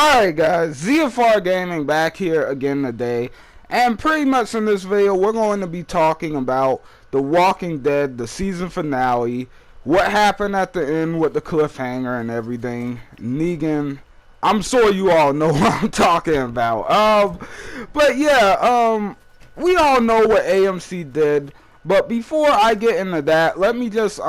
Alright guys, ZFR Gaming back here again today, and pretty much in this video we're going to be talking about The Walking Dead, the season finale, what happened at the end with the cliffhanger and everything. Negan, I'm sure you all know what I'm talking about. But yeah, we all know what AMC did, but before I get into that, let me just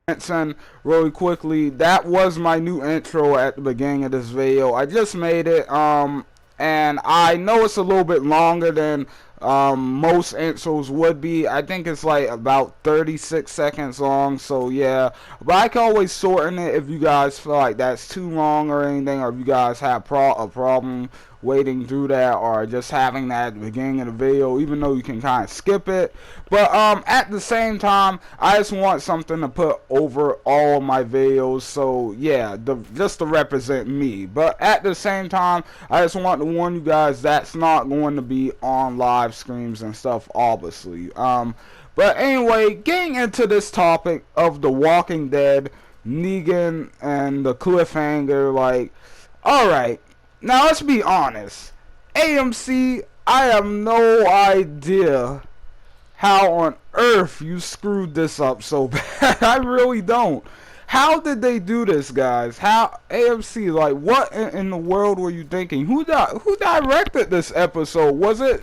mention really quickly that was my new intro at the beginning of this video. I just made it, and I know it's a little bit longer than most intros would be. I think it's like about 36 seconds long, so yeah, but I can always shorten it if you guys feel like that's too long or anything, or if you guys have a problem waiting through that, or just having that at the beginning of the video, even though you can kind of skip it. But at the same time, I just want something to put over all of my videos, so yeah, just to represent me. But at the same time, I just want to warn you guys that's not going to be on live streams and stuff, obviously. But anyway, getting into this topic of The Walking Dead, Negan and the cliffhanger, like, alright, now let's be honest. AMC, I have no idea how on earth you screwed this up so bad. I really don't. How did they do this, guys? How, AMC, like, what in the world were you thinking? Who directed this episode? Was it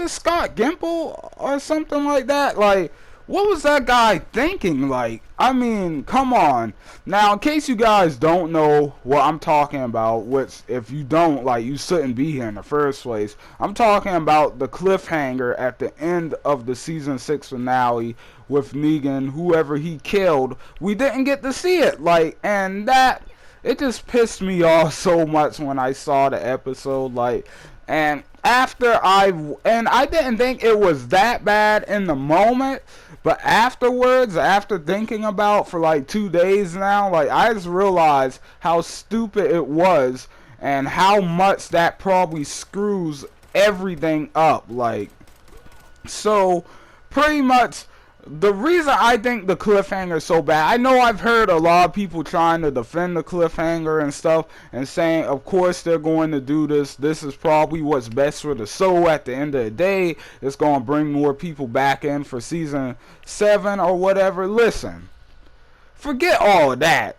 Scott Gimple or something like that? Like, what was that guy thinking? Like, I mean, come on. Now, in case you guys don't know what I'm talking about, which if you don't, like, you shouldn't be here in the first place, I'm talking about the cliffhanger at the end of the season 6 finale with Negan, whoever he killed. We didn't get to see it, like, and that, it just pissed me off so much when I saw the episode, like, and after I didn't think it was that bad in the moment, but afterwards, after thinking about for like 2 days now, like, I just realized how stupid it was and how much that probably screws everything up. Like, so pretty much the reason I think the cliffhanger is so bad, I know I've heard a lot of people trying to defend the cliffhanger and stuff and saying, of course they're going to do this. This is probably what's best for the show at the end of the day. It's going to bring more people back in for season 7 or whatever. Listen, forget all of that.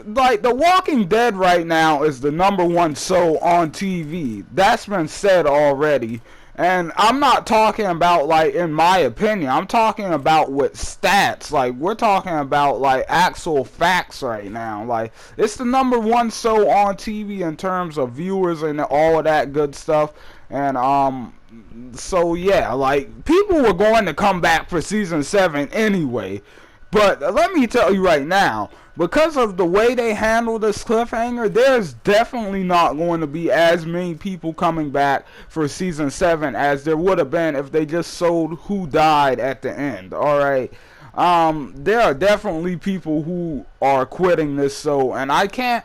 Like, The Walking Dead right now is the #1 show on TV. That's been said already. And I'm not talking about, like, in my opinion, I'm talking about with stats. Like, we're talking about, like, actual facts right now. Like, it's the #1 show on TV in terms of viewers and all of that good stuff. And, so yeah, like, people were going to come back for season 7 anyway. But let me tell you right now, because of the way they handle this cliffhanger, there's definitely not going to be as many people coming back for season 7 as there would have been if they just showed who died at the end. Alright, there are definitely people who are quitting this show, and I can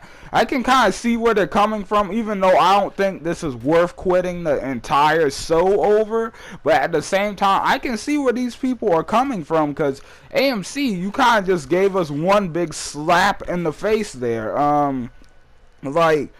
kind of see where they're coming from, even though I don't think this is worth quitting the entire show over. But at the same time, I can see where these people are coming from, because AMC, you kind of just gave us one big slap in the face there. Like,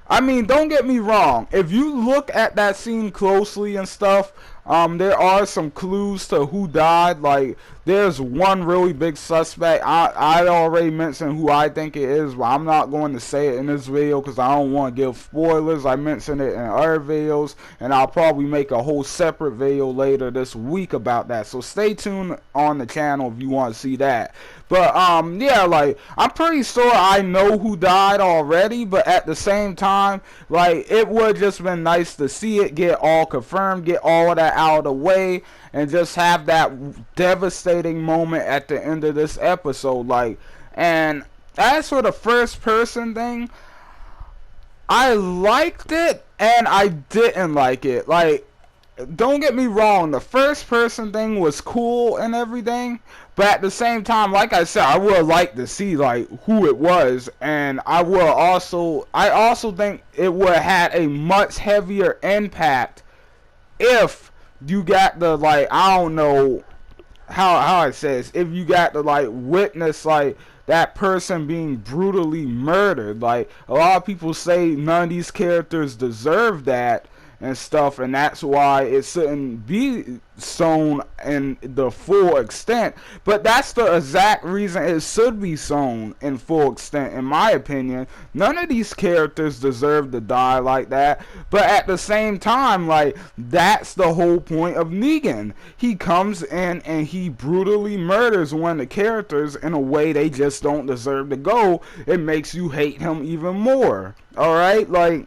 I mean, don't get me wrong. If you look at that scene closely and stuff, there are some clues to who died. Like, there's one really big suspect. I already mentioned who I think it is, but I'm not going to say it in this video because I don't want to give spoilers. I mentioned it in other videos, and I'll probably make a whole separate video later this week about that. So stay tuned on the channel if you want to see that. But yeah, like, I'm pretty sure I know who died already, but at the same time, like, it would just been nice to see it get all confirmed, get all of that out of the way, and just have that devastating moment at the end of this episode. Like, and as for the first person thing, I liked it and I didn't like it. Like, don't get me wrong, the first person thing was cool and everything, but at the same time, like I said, I would like to see, like, who it was, and I also think it would have had a much heavier impact if you got the, like, I don't know how it says, if you got to, like, witness, like, that person being brutally murdered. Like, a lot of people say none of these characters deserve that and stuff, and that's why it shouldn't be shown in the full extent. But that's the exact reason it should be shown in full extent, in my opinion. None of these characters deserve to die like that, but at the same time, like, that's the whole point of Negan. He comes in and he brutally murders one of the characters in a way they just don't deserve to go. It makes you hate him even more. Alright, like,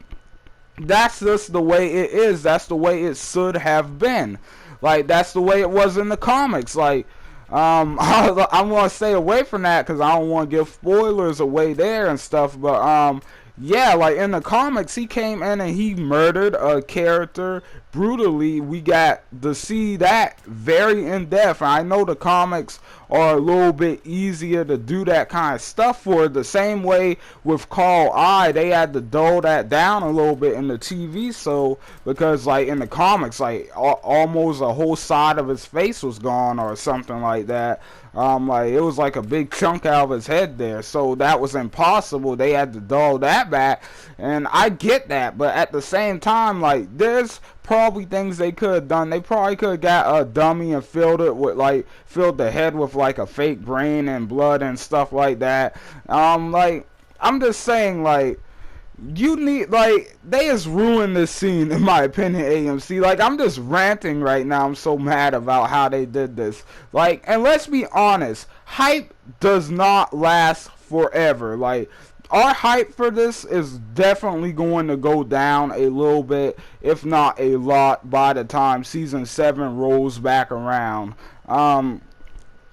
that's just the way it is. That's the way it should have been. Like, that's the way it was in the comics. Like, I'm gonna stay away from that because I don't want to give spoilers away there and stuff. But yeah, like in the comics, he came in and he murdered a character brutally. We got to see that very in depth. I know the comics are a little bit easier to do that kind of stuff for. The same way with Call I, they had to dull that down a little bit in the TV show, because like in the comics, like almost a whole side of his face was gone or something like that. Like it was like a big chunk out of his head there, so that was impossible. They had to dull that back, and I get that, but at the same time, like, there's probably things they could have done. They probably could have got a dummy and filled the head with like a fake brain and blood and stuff like that. Like, I'm just saying, like, you need, like, they just ruined this scene, in my opinion, AMC. Like, I'm just ranting right now. I'm so mad about how they did this. Like, and let's be honest, hype does not last forever. Like, our hype for this is definitely going to go down a little bit, if not a lot, by the time season 7 rolls back around.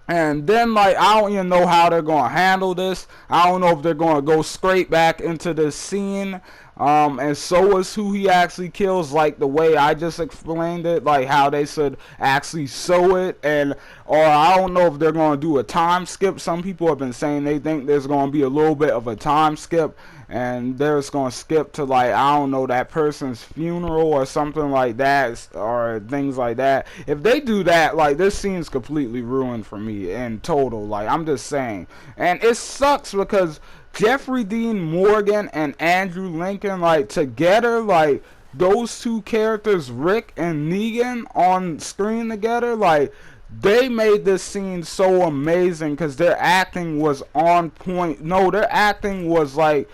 And then, like, I don't even know how they're going to handle this. I don't know if they're going to go straight back into this scene and show us who he actually kills, like the way I just explained it, like how they should actually show it. And or I don't know if they're going to do a time skip. Some people have been saying they think there's going to be a little bit of a time skip, and they're just going to skip to, like, I don't know, that person's funeral or something like that, or things like that. If they do that, like, this scene's completely ruined for me in total. Like, I'm just saying. And it sucks because Jeffrey Dean Morgan and Andrew Lincoln, like, together, like, those two characters, Rick and Negan, on screen together, like, they made this scene so amazing because their acting was on point. No, their acting was, like,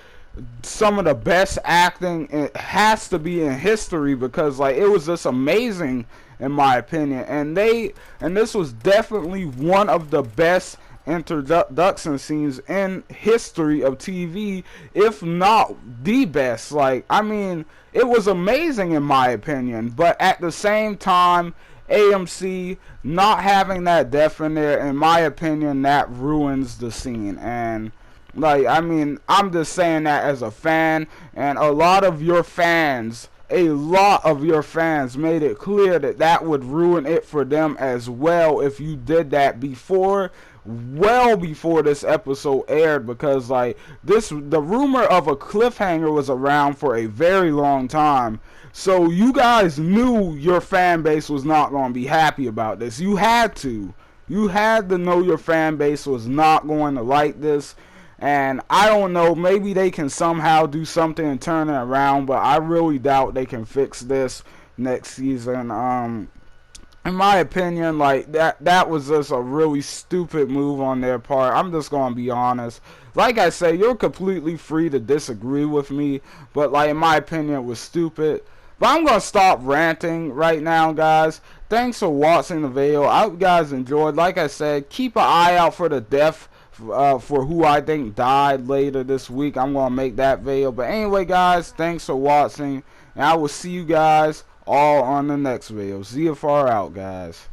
some of the best acting it has to be in history, because like it was just amazing in my opinion. And this was definitely one of the best introduction scenes in history of TV, if not the best. Like, I mean, it was amazing in my opinion, but at the same time, AMC not having that death in there, in my opinion, that ruins the scene. And like, I mean, I'm just saying that as a fan, and a lot of your fans made it clear that that would ruin it for them as well if you did that before, well before this episode aired, because like the rumor of a cliffhanger was around for a very long time. So you guys knew your fan base was not going to be happy about this. You had to know your fan base was not going to like this. And I don't know, maybe they can somehow do something and turn it around, but I really doubt they can fix this next season. In my opinion, like, that was just a really stupid move on their part. I'm just gonna be honest. Like I say, you're completely free to disagree with me, but like, in my opinion, it was stupid. But I'm gonna stop ranting right now, guys. Thanks for watching the video. I hope you guys enjoyed. Like I said, keep an eye out for the death for who I think died later this week. I'm gonna make that video. But anyway, guys, thanks for watching, and I will see you guys all on the next video. See you far out, guys.